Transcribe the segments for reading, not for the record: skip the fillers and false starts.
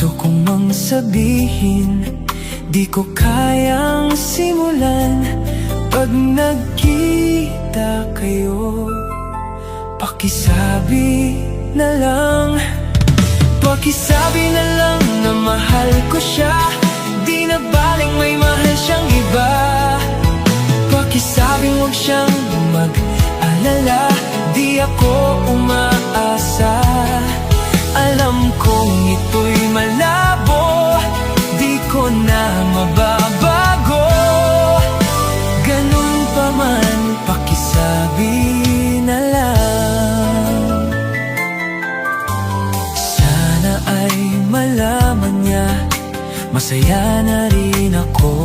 Gusto kong mang sabihin, di ko kayang simulan. Pag nagkita kayo, pakisabi na lang. Pakisabi na lang na mahal ko siya, di na baling may mahal siyang iba. Pakisabing huwag siyang mag-alala, di ako umaasa. Alam kong ito'y malabo, di ko na mababago. Ganun pa man, pakisabi na lang. Sana ay malaman niya, masaya na rin ako.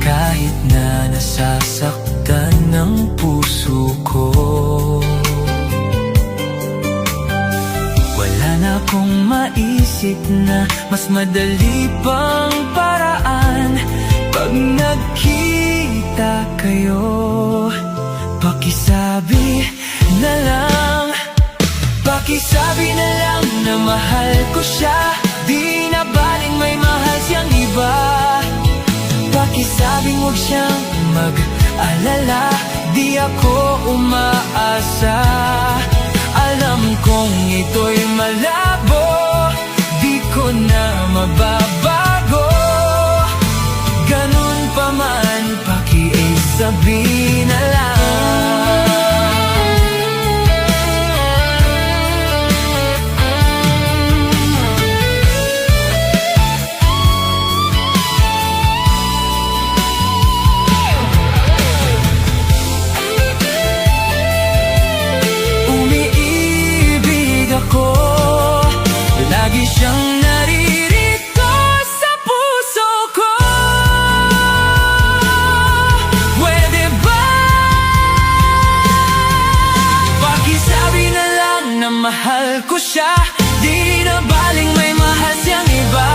Kahit na nasasaktan ng puso ko, wala na akong maisip na mas madali pang paraan. Pag nagkita kayo, pakisabi na lang. Pakisabi na lang na mahal ko siya, di na baling may mahal siyang iba. Pakisabing huwag siyang mag-alala, di ako umaasa. Alam kong ito'y malabo, di ko na mababago. Ganun pa man, pakisabi na lang. Lagi siyang naririto sa puso ko. Pwede ba? Pakisabi na lang na mahal ko siya, di na baling may mahal siyang iba.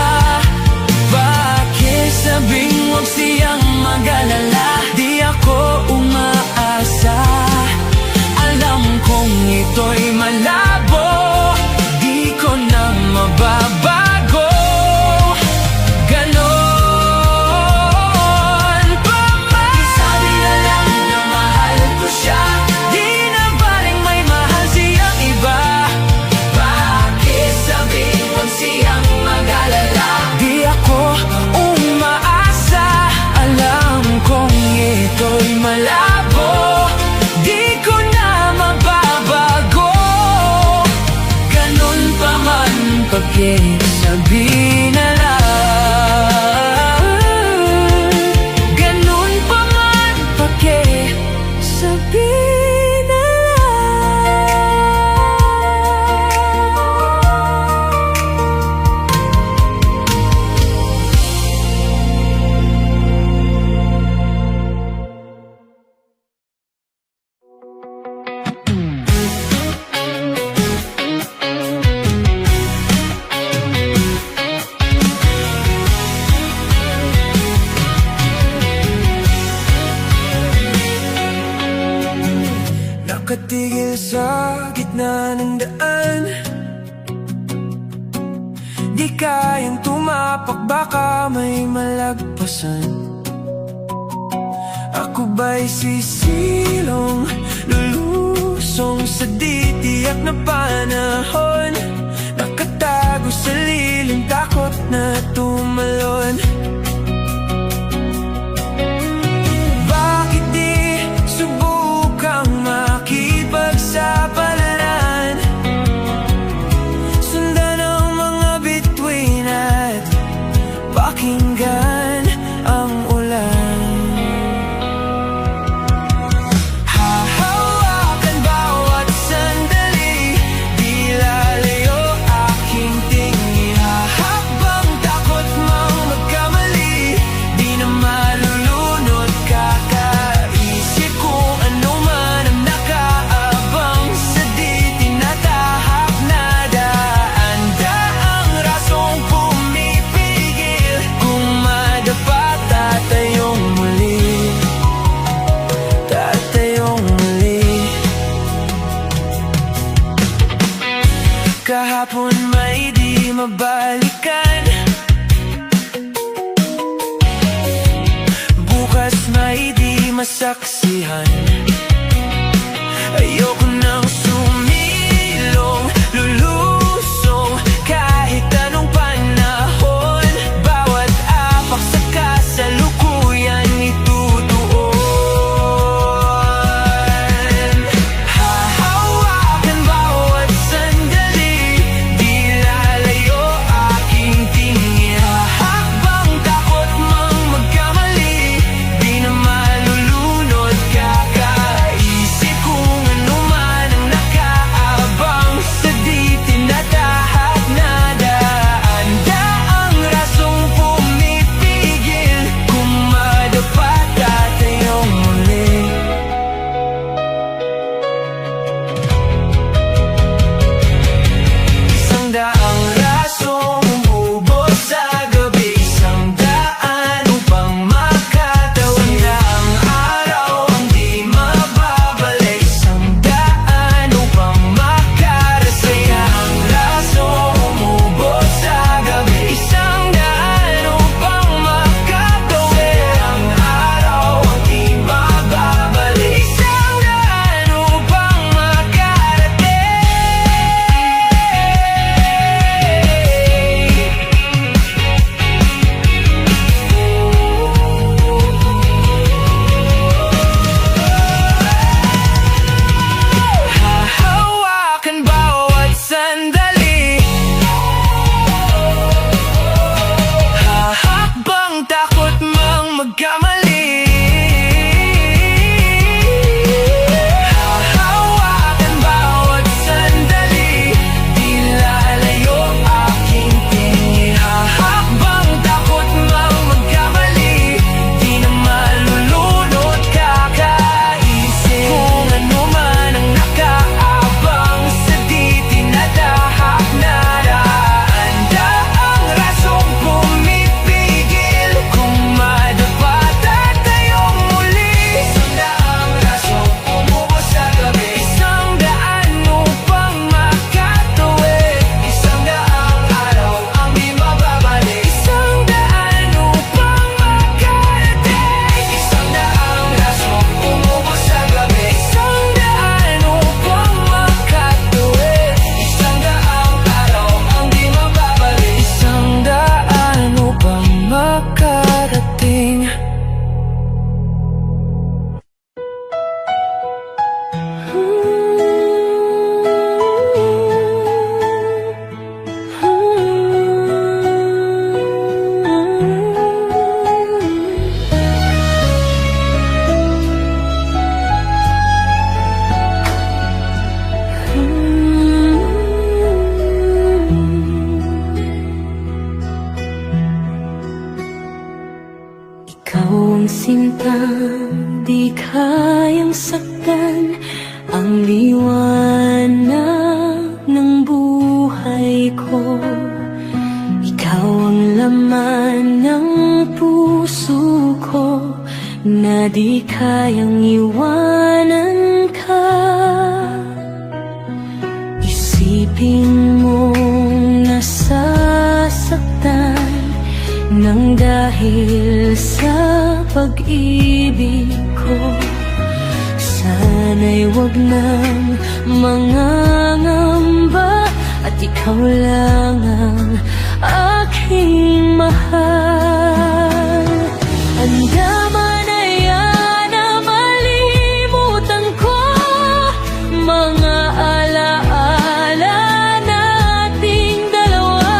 Pakisabing huwag siyang mag-alala, di ako umaasa. Alam kong ito'y malabo, mababago. Ganon pa man, pakisabi na lang na mahal ko siya, di na baling may mahal siyang iba. Pakisabi huwag siyang mag-alala, di ako umaasa. Alam kong ito'y malabo, di ko na mababago. Ganon pa man, pakisabi na lang. Ganun pa man, pakisabi na nakatigil sa gitna ng daan, di kayang tumapak, baka may malagpasan. Ako ba'y sisilong, lulusong sa di tiyak na panahon, nakatago sa lilim, takot na tumalon. Bakit di subukang makipagsapalaran, sundan ang mga bituin at pakinggan ang ulan. Hahawakan bawat sandali, di lalim Kahapon may di mabalikan, bukas may di masaksihan. Ayoko nang sumilong, lulusong kahit anong panahon. Bawat apak sa kasalukuyan itutuon. Hahawakan bawat sandali, di lalayo aking tingin. Hahakbang takot mang magkamali, di na malulunod. Kakaisip kung ano man ang nakaabang sa di tinatahak na daan. Daang rasong pumipigil kung madapat tatayong muli. Isang daang rasong umubos sa gabi, isang daan upang makatawid. Isang daang araw ang di mababalik, isang daan upang makarasaya. Ang rasong umubos sa gabi, isang daan upang makatawid. Ang araw ang di mababalik, isang daan upang makarating. Hahawakan bawat sandali, hahakbang takot mang magkamali. Hahawakan bawat sandali, di lalayo aking tingin. Hahakbang takot mang magkamali, di na malulunod. Kakaisip kung ano man ang nakaabang sa di tinatahak na daan. Daang rasong pumipigil kung madapat tatayong muli. Isang daang rasong umubos sa gabi, isang daan upang makatawid. Isang daang araw ang di mababalik, isang daan upang makarating. Isang daang rasong umubos sa gabi, isang daan upang makatawid. Isang daang araw ang di mababalik, isang daan upang makarating. Ikaw ang sintang di kayang saktan, ang liwanag ng buhay ko. Ikaw ang laman ng puso ko, na di kayang iwanan ka. Isipin mong nasasaktan nang dahil sa pag-ibig ko. Sana'y wag nang mangangamba, at ikaw lang ang aking mahal. Handa man na yan na malimutan ko mga alaala nating dalawa.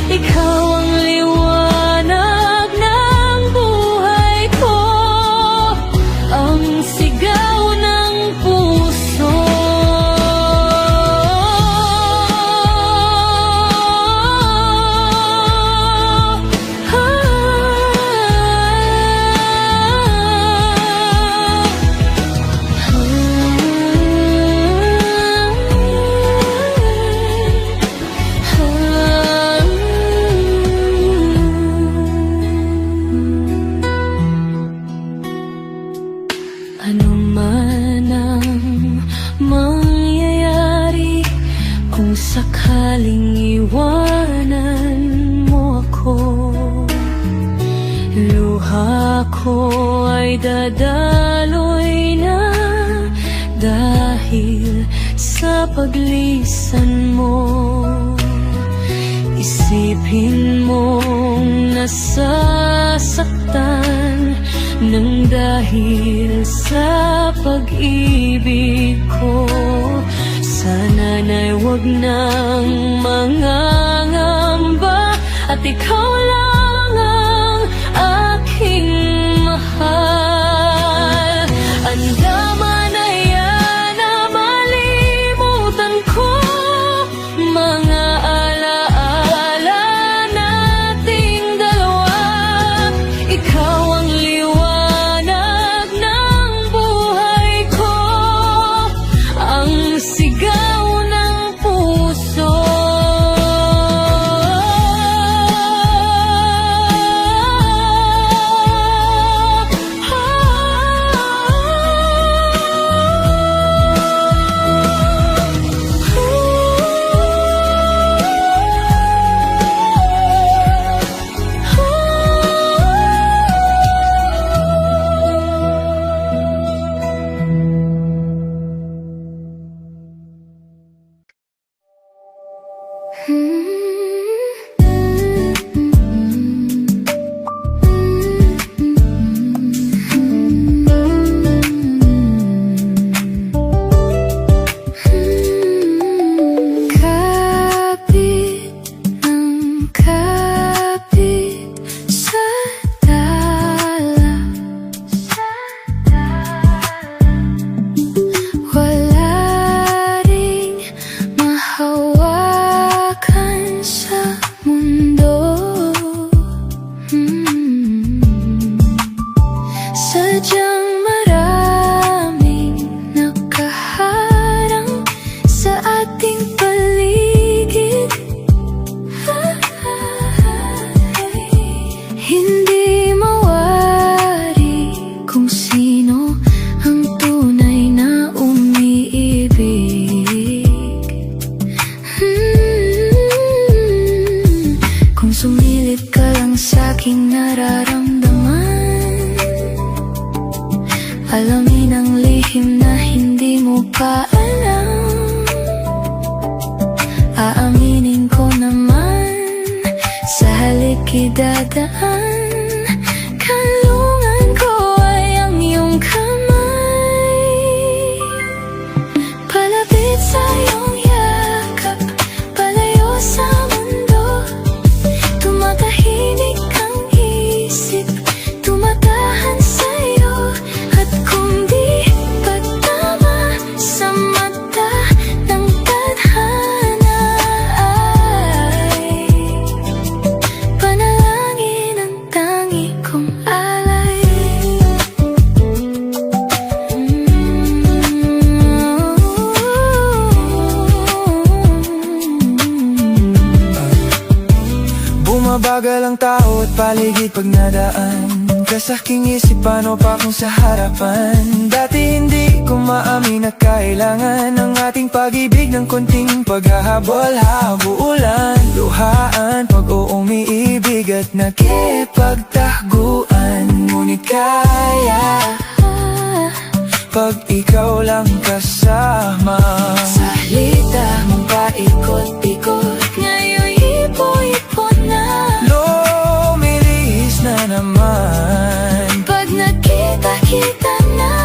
Ikaw ang liwanag ng buhay ko, ang sigaw ng puso. sakaling iwanan mo ako, luha ko ay dadaloy na dahil sa paglisan mo. Isipin mong nasasaktan nang dahil sa pag-ibig ko. Sana na'y wag nang mangangamba at ikaw lang ang aking mahal. Andaman na yan na malimutan ko mga alaala nating dalawa. Ikaw ang liwanag ng buhay ko, ang sigaw ng puso. Kapit ng kapit sa talas, wala ring mahawakan sa mundo. Sadyang maraming nakaharang sa ating paligid. Hindi mawari kung sino ang tunay na umiibig. Kung sumilip ka lang sa'king nararamdaman, alamin ang lihim na hindi mo pa alam. Aaminin ko naman, sa halik idadaan, kanlungan ko ay ang iyong kamay. Palapit sa iyong yakap, palayo sa mundo. Tumatahimik ang isip, tumatahan sa'yo. At kung di pagtama sa mata ng tadhana ay panalangin ang tangi kong alay. Bumabagal ang tao at paligid pag nadaan, kasaking isip paano pa kung sa harapan. Dati hindi ko maamin na kailangan ng ating pag-ibig ng konting paghahabol-habulan, luhaan pag umiibig at nakipagtaguan. Ngunit kaya pag ikaw lang kasama, sa halita mong paikot-ikot, Ngayon ipo-ipo na. lumilihis na naman. Pag nagkita-kita na,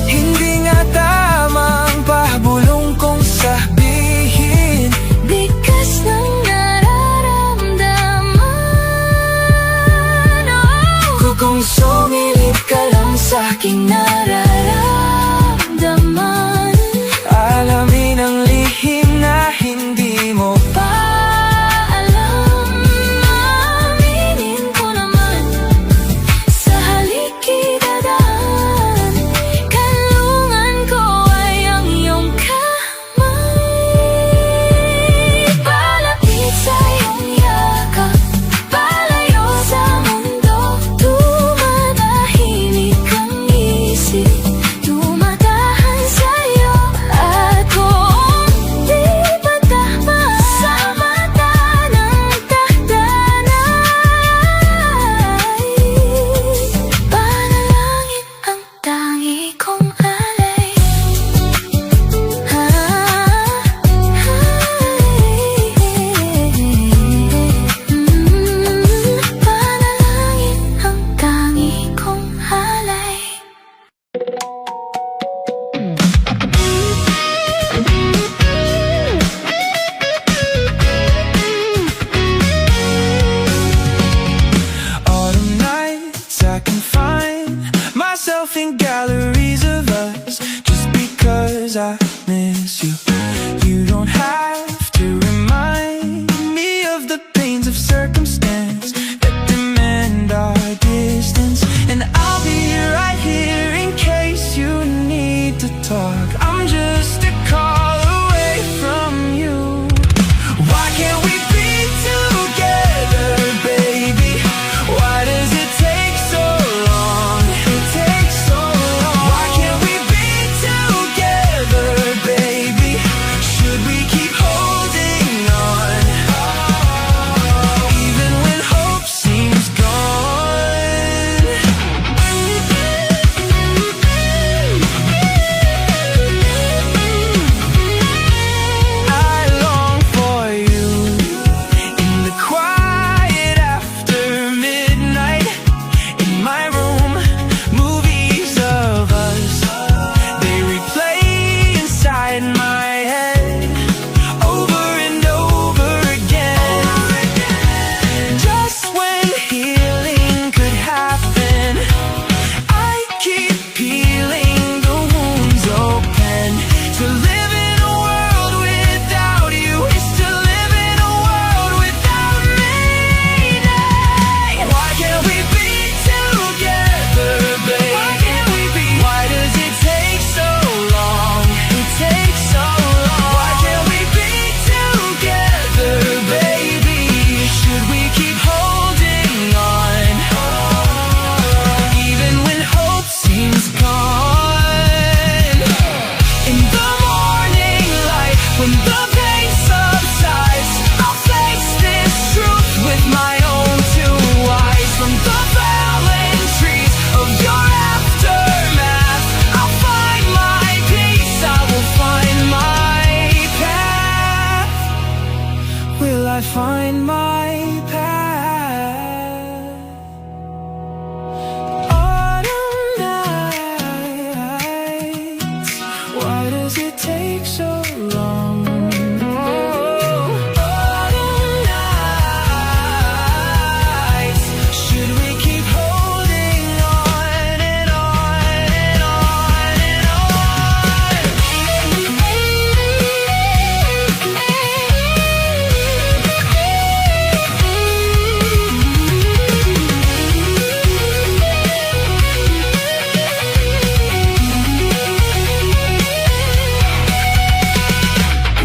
Hindi nga tamang pahabulong kong sabihin, bigas ng nararamdaman. kung sumilip ka lang sa'king Nararamdaman. alamin ang lihim na hindi mo pa. Alam, aminin ko naman, sa halik idadaan, kanlungan ko ay ang iyong kamay. Palapit sa iyong yakap, palayo sa mundo. Tumatahimik ang isip, I find my path. Autumn nights, why does it take so long? Autumn nights, should we keep holding on and on and on and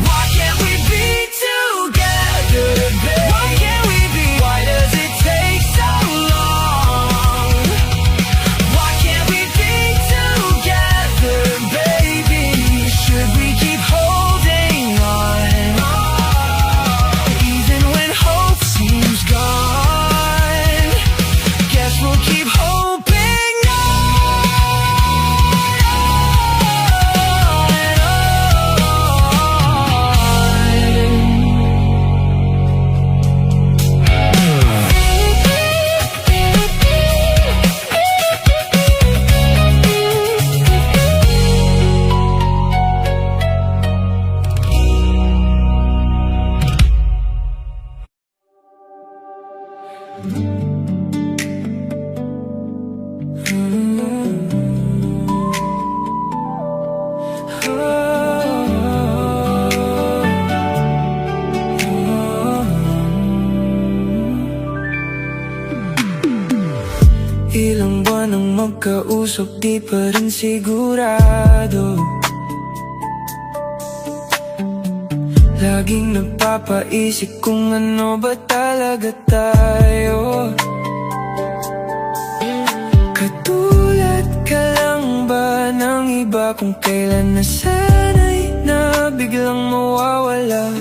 Why can't we be together, babe? Why can't we be? Why does it take so long? Why can't we be together, baby? Should we keep holding on? Even when hope seems gone, guess we'll keep hoping Ilang buwan nang magkausap, di pa rin sigurado. Laging napapaisip kung ano ba talaga tayo. Katulad ka lang ba ng iba kung kailan nasanay na biglang mawawala?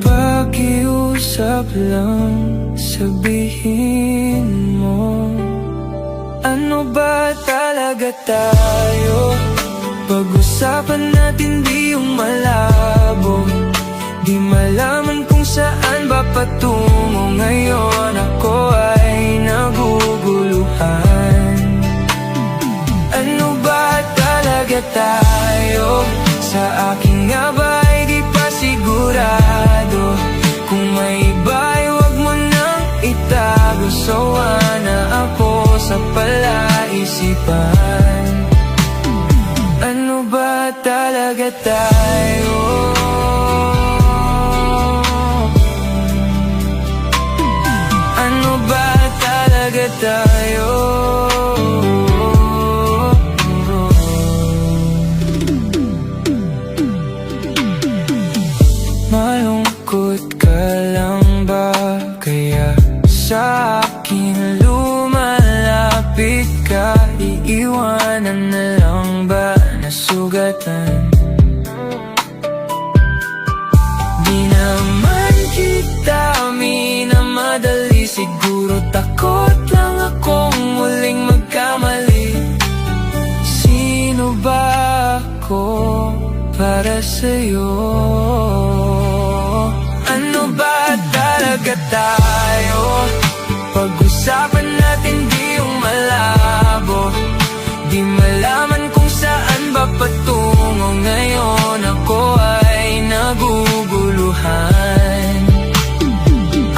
Pakiusap lang, sabihin mo, ano ba talaga tayo? Pag-usapan natin di yung malabo, di malaman kung saan ba patungo. Ngayon ako ay naguguluhan. Ano ba talaga tayo? Sa akin nga ba ay di pa sigurado. Kung may iba ay wag mo nang itago. Sawa na ako sa palaisipan. Ano ba talaga tayo? Ano ba talaga tayo? Malungkot ka lang ba? Kaya sa akin lumalapit ka. Iiwanan na lang ba nasugatan? Di naman kita minamadali. Siguro takot lang akong muling magkamali. Sino ba ako para sa'yo? Ano ba talaga tayo? Pag-usapan natin di yung malabo, di malaman kung saan ba patungo. Ngayon ako ay naguguluhan.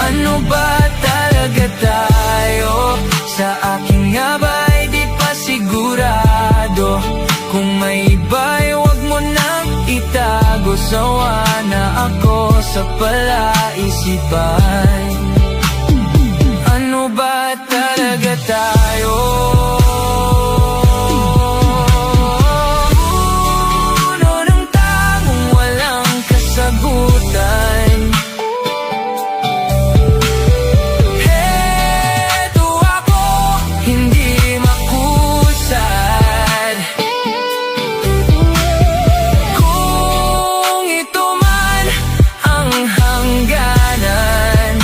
Ano ba talaga tayo? Sa akin nga ba ay di pa sigurado. Kung may iba ay wag mo nang itago. Sawa na ako sa palaisipan. Ano ba talaga tayo? Puno ng tangong walang kasagutan. Heto ako, hindi makusad. Kung ito man ang hangganan,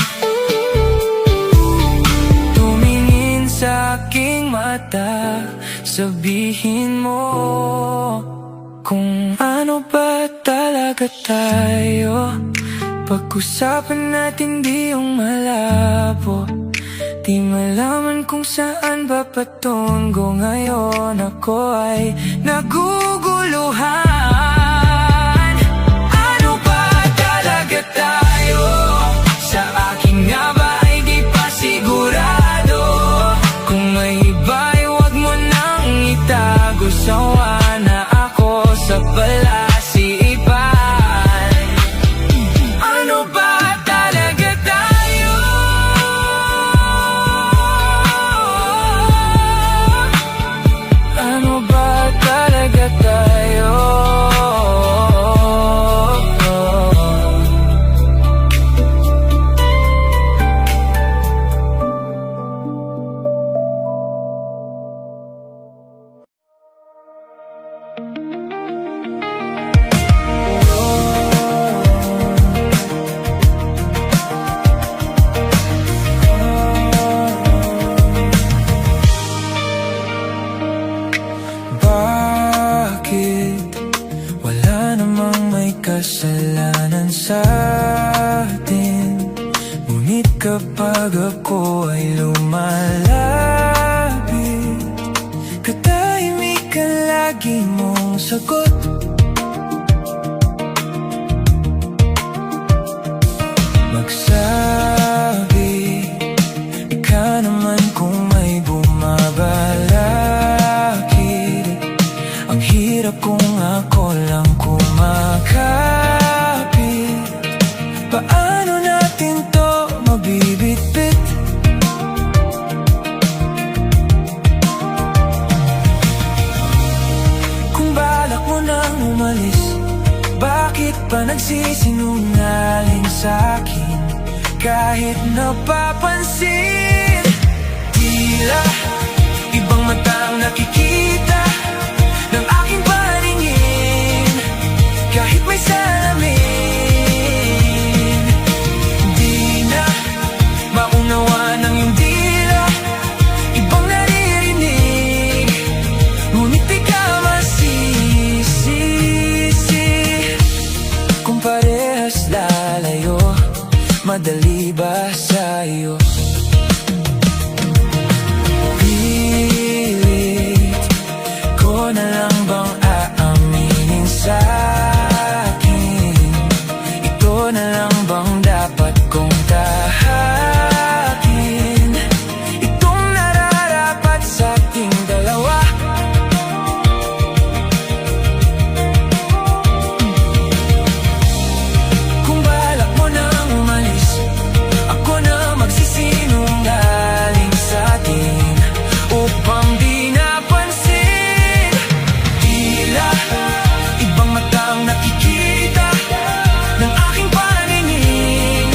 tumingin sa aking mata, sabihin mo kung ano ba talaga tayo. Pag-usapan natin di yung malabo, di malaman kung saan ba patungo. Ngayon ako ay naguguluhan. Ano ba talaga tayo? Sa akin nga ba ay di pa sigurado? Kung may iba'y wag mo nang itago. Sawa na ako sa palasipan. Ano ba talaga tayo? Ano ba talaga tayo? Bakit wala namang may kasalanan sa atin? Ngunit kapag ako ay lumalapit, katahimikan lagi mong sagot. Magsabi ka naman kung may bumabalakid. Ang hirap kung ako lang kumakapit. Paano natin to mabibitbit? Kung balak mo nang umalis, bakit pa nagsisinungaling sa'kin? Kahit napapansin, tila ibang mata ang nakikita ng aking paningin. Kahit may salamin, di na maunawa ng iyong dila. Ibang naririnig, ngunit di ka masisisi. Kung parehas lalayo, madali ba sa'yo? Pilit ko na lang bang aaminin sa'kin? Ito na lang bang dapat kong tahakin? Itong nararapat sa ating dalawa. Kung balak mo nang umalis, ako na magsisinungaling sa'tin upang di napansin. Tila ibang mata ang nakikita ng aking paningin.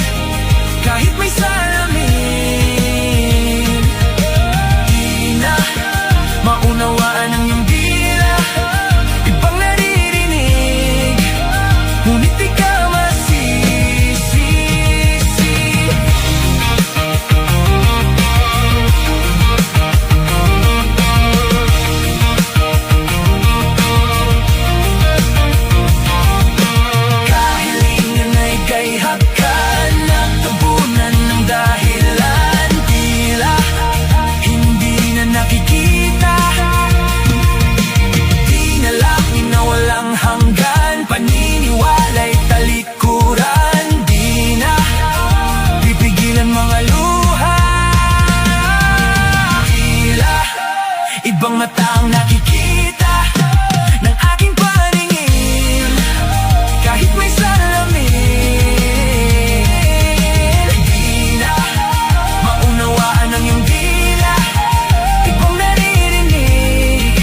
Kahit may salamin, di na maunawaan ang iyong dila. Ibang naririnig, ngunit di ka masisisi. Kahilingan ay gayhap ka, nagtabunan ng dahilan. Tila hindi na nakikita, di na laki na walang hanggan. Paniniwala'y talikuran, di na pipigilan mga luha. Tila ibang mata ang nakikita ng aking paningin. Kahit may salamin, di na maunawaan ang iyong dila. Ibang naririnig,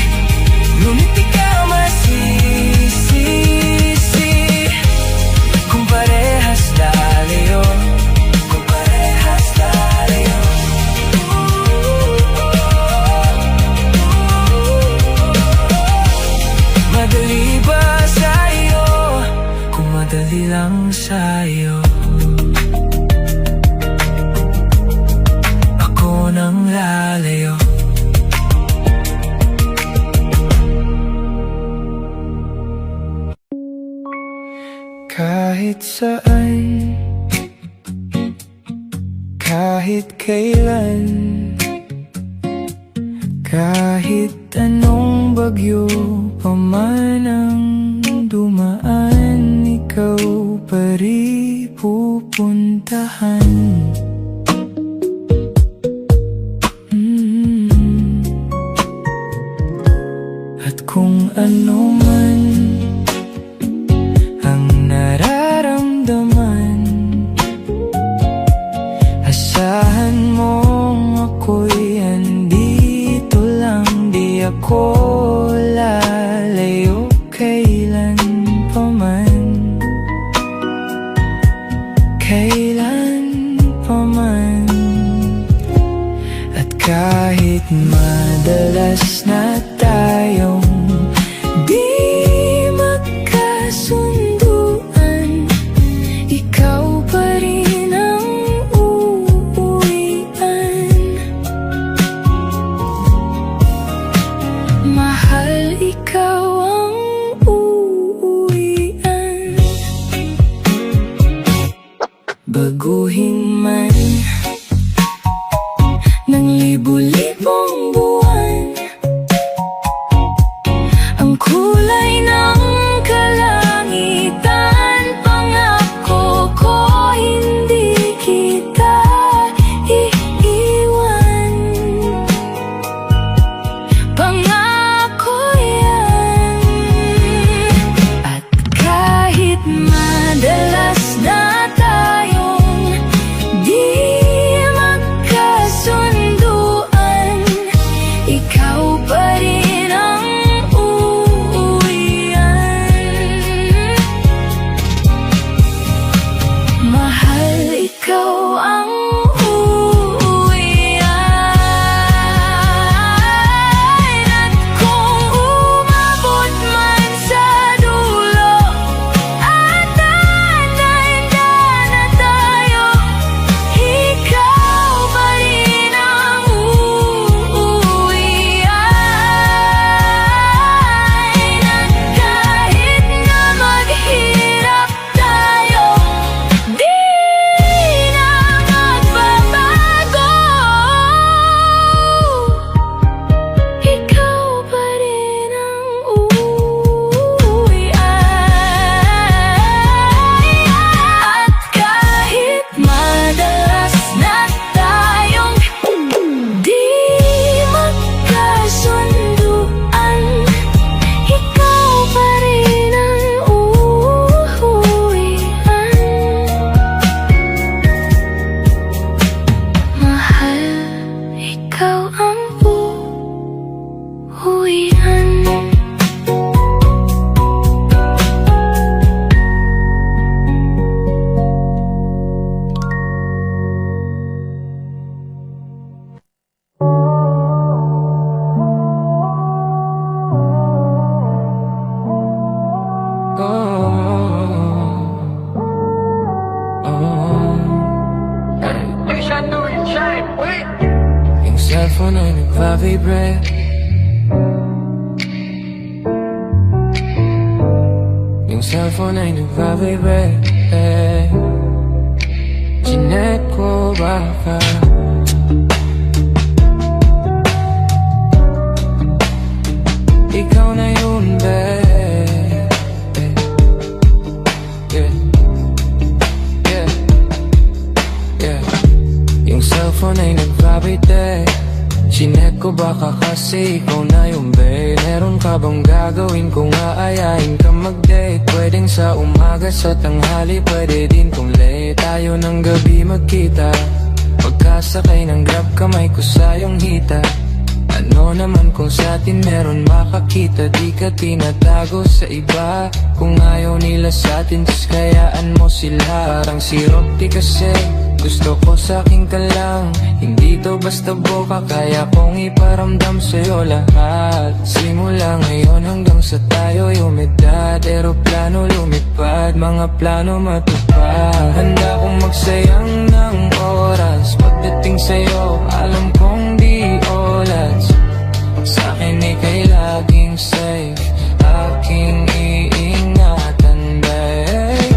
ngunit di ka masisisi. Kung parehas lalayo, kung parehas lalayo. Madali ba sa'yo? Kung madali lang sa'yo, ako nang lalayo. Kahit saan, kahit kailan, kahit anong bagyo pa man ang dumaan, ikaw pa rin pupuntahan. At kung ano man ang nararamdaman, asahan mong ako'y andito lang. Di ako lalayo kailan pa man, kailan pa man. At kahit madalas na tayong di magkasunduan, ikaw pa rin ang uuwian. Mahal, ikaw ang uuwian. Baguhin man ng libo-libong buwan ang kulay ng kalangitan, pangako ko hindi kita iiwan. Pangako yan. At kahit madalas na tayong di magkasunduan, ikaw pa rin ang uuwian. Mahal, ikaw ang uuwian. At kung umabot man sa dulo at handa na tayo, ikaw pa rin ang uuwian. At kahit na maghirap tayo, di na magbabago, ikaw pa rin ang uuwian. At kahit madalas na tayong di magkasunduan, ikaw pa rin ang uuwian. Mahal, ikaw ang uuwian. Yung cellphone ay nagpa-vibrate, yung cellphone ay nagpa-vibrate. Chinek ko baka ikaw na yun, babe. Yeah. Yeah. Yeah. Yung cellphone ay nag-vibrate. Chinek ko baka kasi ikaw na yung babe. Meron ka bang gagawin kung aayain ka mag-date? Pwedeng sa umaga, sa tanghali, pwede din kung late. Tayo ng gabi magkita, pagkasakay ng grab, kamay ko sa iyong hita. Ano naman kung sa atin meron makakita, di ka tinatago sa iba. Kung ayaw nila sa atin, just kayaan mo sila. Parang si Rocky kasi gusto ko sa'kin ka lang. Hindi to basta boka, kaya kong iparamdam sa'yo lahat. Simula ngayon hanggang sa tayo'y umidad, eroplano lumipad, mga plano matupad. Handa kong magsayang ng oras, pagdating sa'yo alam kong di oras. Sa'kin ika'y laging safe, aking iingatan, babe.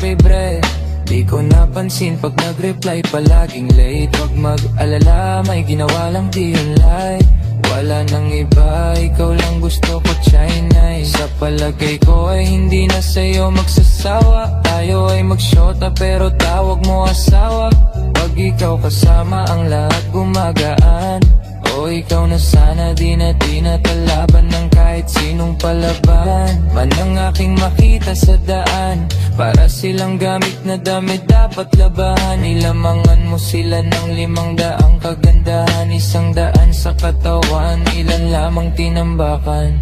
sorry bre, di ko napansin pag nag-reply palaging late. Wag mag-alala, may ginawa lang di online. Wala nang iba, ikaw lang gusto ko China. Sa palagay ko ay hindi na sa'yo magsasawa. Tayo ay magsyota pero tawag mo asawa. Pag ikaw kasama ang lahat gumagaan. O ikaw na sana di na tinatalaban ng kahit sinong palaban man ang aking makita sa daan. Para silang gamit na damit dapat labahan. Ilamangan mo sila ng 500 kagandahan. 100 sa katawan, ilan lamang tinambakan.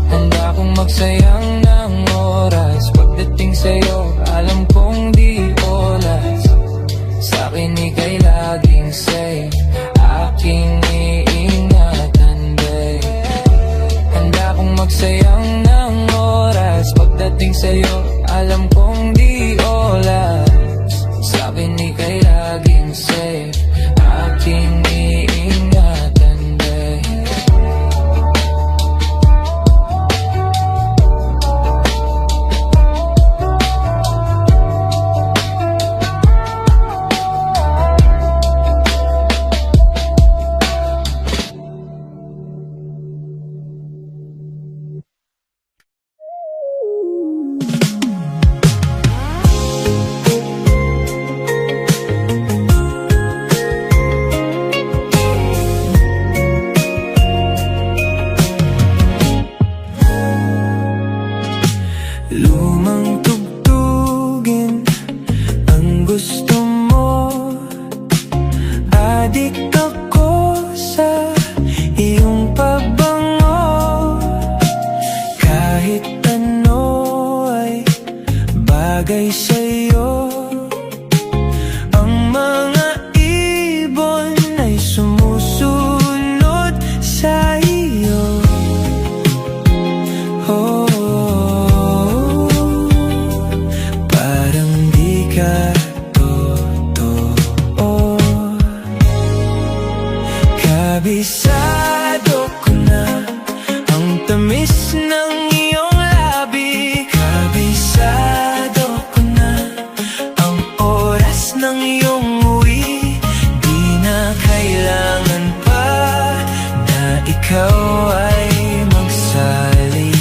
Handa kong magsayang ng oras. Pagdating sa'yo, alam kong di oras. Sa'kin ika'y laging safe, aking iingatan babe. Handa kong magsayang ng oras. Pagdating sa'yo, alam kong di oras. Sa'kin ika'y laging safe, aking iingatan babe. Lumang tugtugin ang gusto mo. Adik ako sa iyong pabango. Kahit ano ay bagay sa'yo. Ang mga ibon ay sumusunod sa iyo. Oh, parang di ka totoo. Kabisado ko na ang tamis ng iyong labi. Kabisado ko na ang oras ng iyong uwi. Di na kailangan pa na ikaw ay magsalita.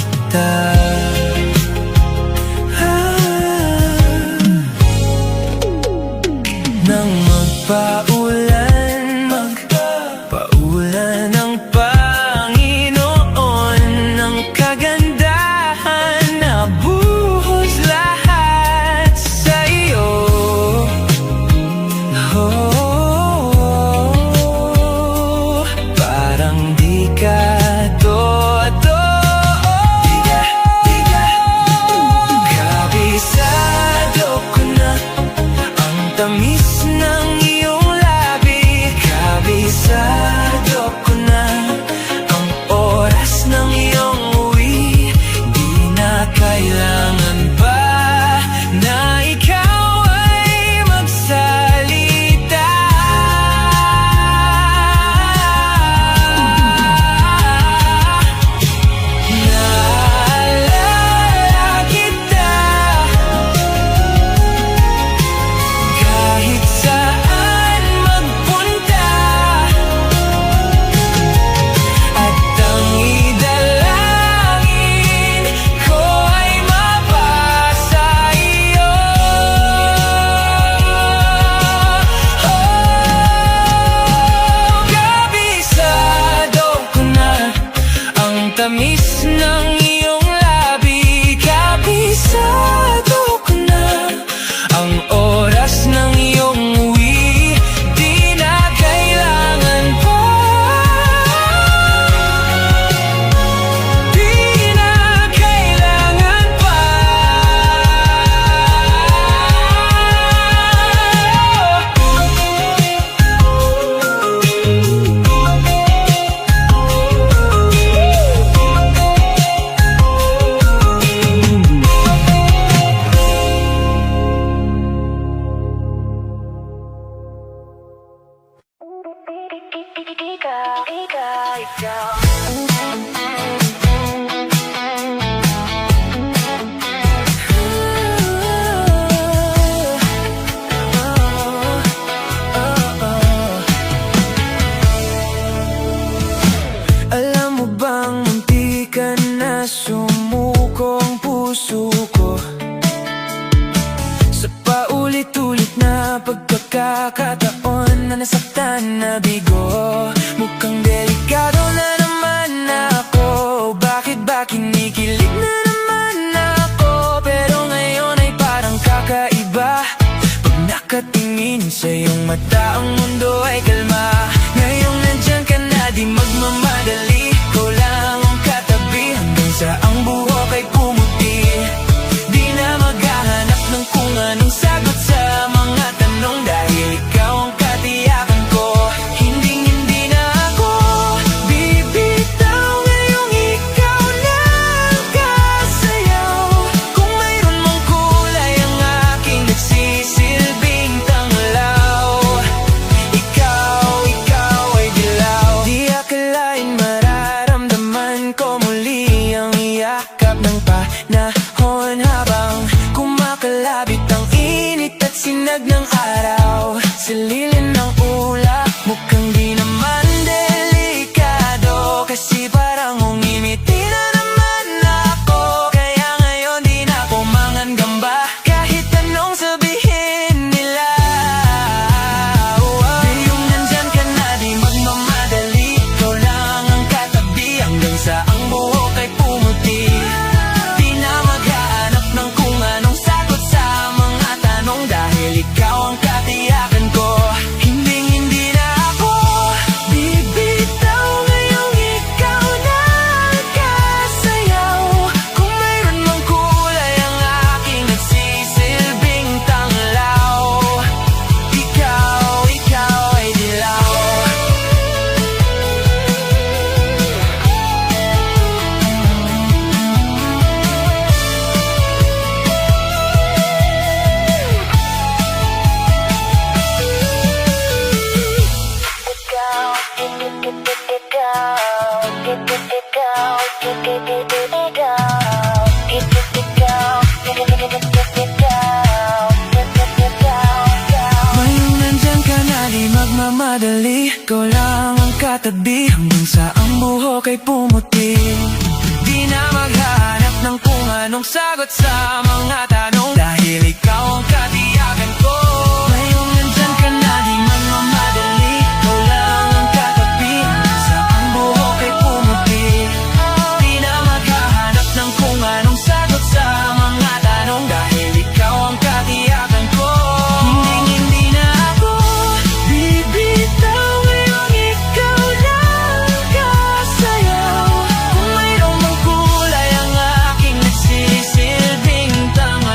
mga pagkakataon na nasaktan na bigo. Mukhang delikado na naman ako. Bakit ba kinikilig na naman ako? Pero ngayon ay parang kakaiba. Pag nakatingin sa iyong mata, ang mundo ay kalma. Ngayong nandyan ka na, di magmamadali. Ikaw lang ang katabi hanggang sa ang buhok ay pumuti. Di na maghahanap ng kung anong sagot sa mga tanong, dahil ikaw ang katiyakan ko. Hindi na ako bibitaw. Ngayong ikaw na ang kasayaw. Kung mayroon mang kulay, ang aking nagsisilbing tanglaw. Ikaw ay dilaw. Di akalain mararamdaman ko muli ang yakap ng panahon, habang kumakalabit ang init at sinag ng araw. Sa lilim ng ulap, mukhang di naman delikado, kasi parang umimiti na naman ako. Kaya ngayon di na ako mangangamba, kahit anong sabihin nila. Ngayong nandyan ka na, di magmamadali. Ikaw lang ang katabi hanggang sa ang buhok ay pumuti. Di na maghahanap ng kung anong sagot sa mga tanong, dahil ikaw ang katiyakan ko. Hindi na ako bibitaw. Ngayong ikaw na ang kasayaw. Kung mayroon mang kulay, ang aking nagsisilbing tanglaw. Ikaw ay dilaw. Ngayong nandyan ka na, di magmamadali. Ikaw lang ang katabi hanggang sa ang buhok ay pumuti. Di na maghahanap ng kung anong sagot sa mga tanong, dahil ikaw ang katiyakan ko. Ngayong nandyan ka na, di magmamadali. Ikaw lang ang katabi hanggang sa ang buhok ay pumuti. Di na maghahanap ng kung anong sagot sa mga tanong, dahil ikaw ang katiyakan ko. Hindi na ako bibitaw. Ngayong ikaw na ang kasayaw. Kung mayroong mang kulay, ang aking nagsisilbing tanglaw.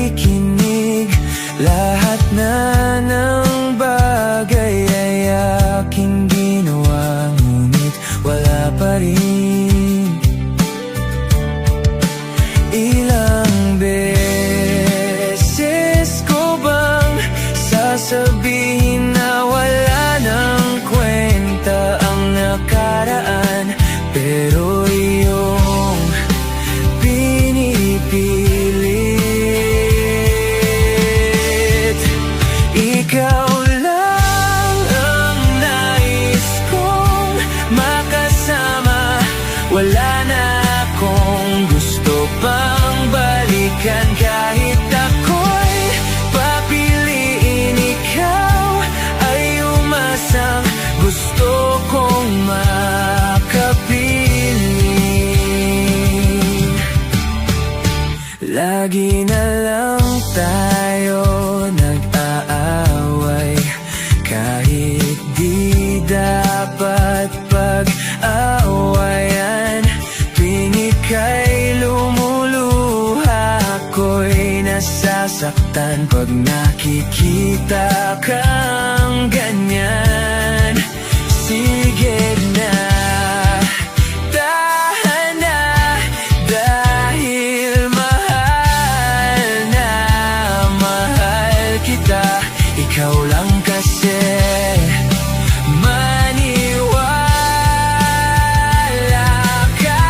nakikinig. Lahat na ng bagay ay aking ginawa, ngunit wala pa rin. Ilang beses ko bang sasabihin na wala ng kwenta ang nakaraan, pero iyong pinipilit. Ikaw lang ang nais kong makasama, wala na akong gusto pang balikan. Kahit ako'y papiliin, ikaw ay umasang gusto kong makapiling. Lagi na lang tayo nag-aaway, kahit di dapat pag-aawayan. Tuwing ika'y lumuluha, ako'y nasasaktan pag nakikita kang ganyan. Sige na, tahan na, dahil mahal na mahal kita. Ikaw lang kasi, maniwala ka.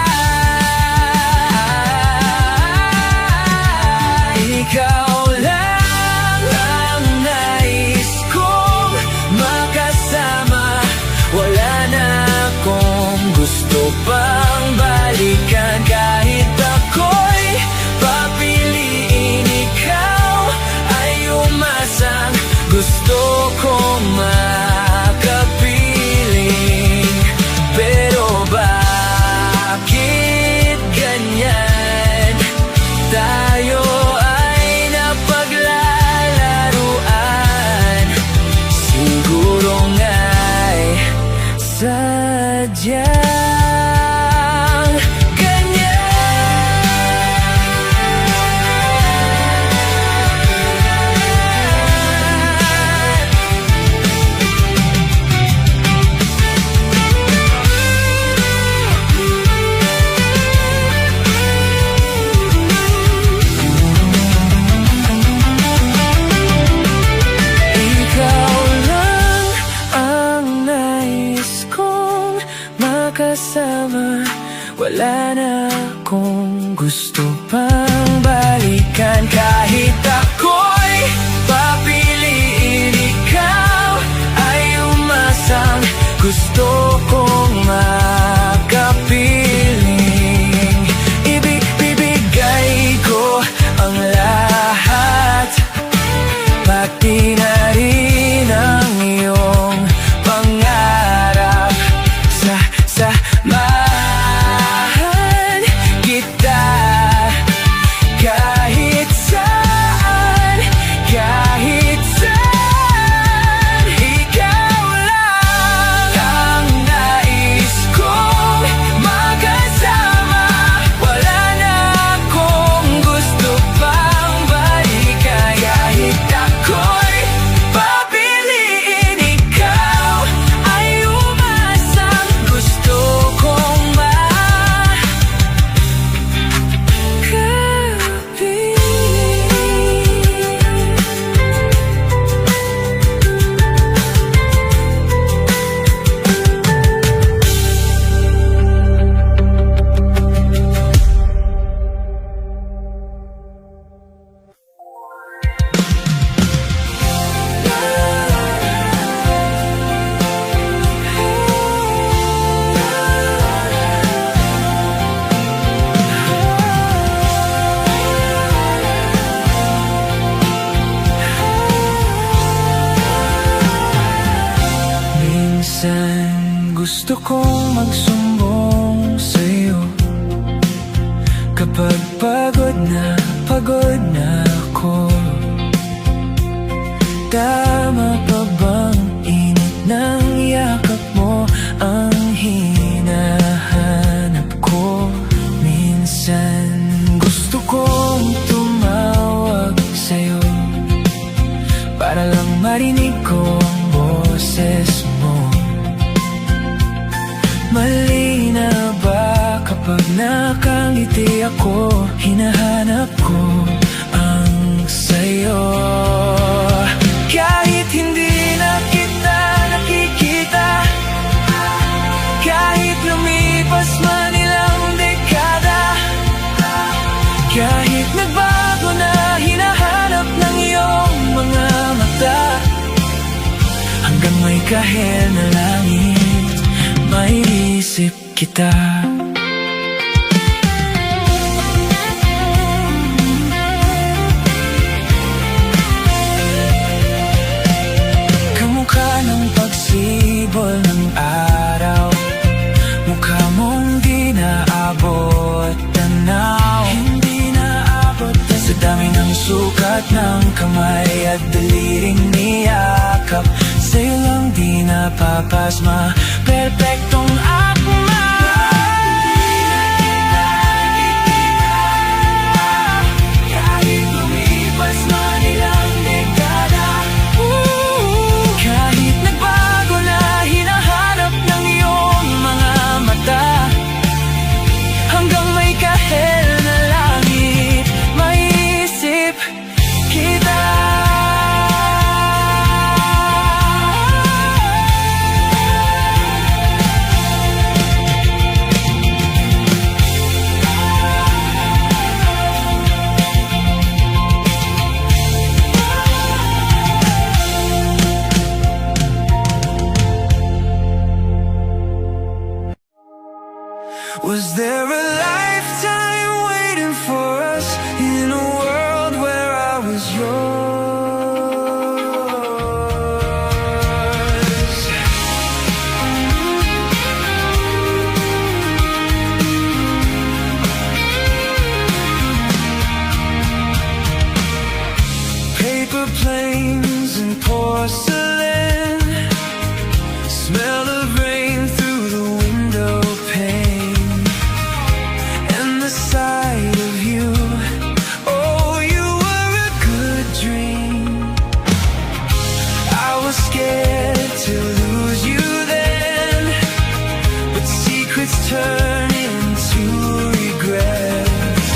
Ikaw lang ang nais kong makasama, wala na akong gusto pang balikan. Kahit ako'y papiliin, ikaw ay umasang gusto kong makapiling. Pero bakit ganyan? Tayo ay napaglalaruan, siguro nga'y sadyang ganyan. Ikaw lang ang nais kong makasama, wala na akong gusto pang balikan. Kahit ako'y papiliin, ikaw ay umasang gusto kong makapiling. Ibibigay ko ang lahat, pati na rin ang iyong pangarap. Samahan kita kahit saan, kahit saan. Ikaw lang ang nais kong makasama, wala na akong gusto pang balikan. Kahit ako'y papiliin, ikaw ay umasang gusto kong minsan gusto kong magsumbong sa'yo kapag pagod na ako. Tama pa bang init ng yakap mo ang hinahanap ko? Minsan gusto kong tumawag Narinig ko ang boses mo. Mali na ba kapag nakangiti ako? Hinahanap ko ang sayo. Kahit hindi na kita nakikita, kahit lumipas man ilang dekada, kahit nagbago na hinahanap ng iyong mga mata, hanggang may kahel na langit, maiisip kita. Kamukha ng pagsibol ng araw, mukha mong di naabot tanaw. Hindi naabot sa dami ng sukat ng kamay at daliring niyakap. Sa'yo lang di napapasma, perpektong akma. Kahit lumipas man ilang dekada, kahit nagbago na hinahanap ng iyong mga mata, hanggang may kahel na langit, maiisip kita. Was there a lifetime waiting for us in a world where I was yours? Paper planes and porcelain, smell of rain through the window pane, and the sight of you, oh, you were a good dream. I was scared to lose you then, but secrets turn into regrets.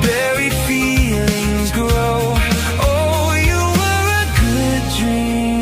Buried feelings grow, oh, you were a good dream.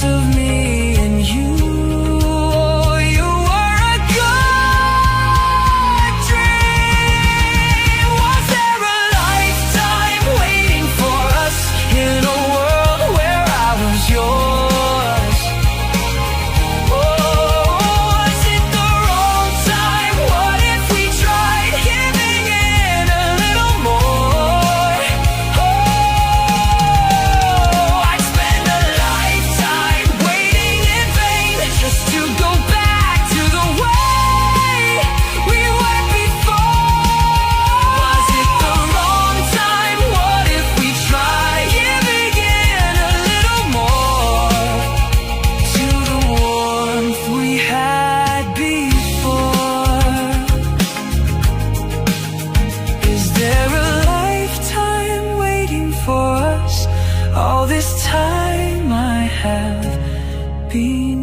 chance of me and you. You were a good dream. Was there a lifetime waiting for us in a world where I was yours? Was it the wrong time? What if we tried giving in a little more? I'd spend a lifetime waiting in vain just to go back to the way we were before. Was it the wrong time? What if we tried giving in a little more to the warmth we had before? Is there a lifetime waiting for us? All this time I have been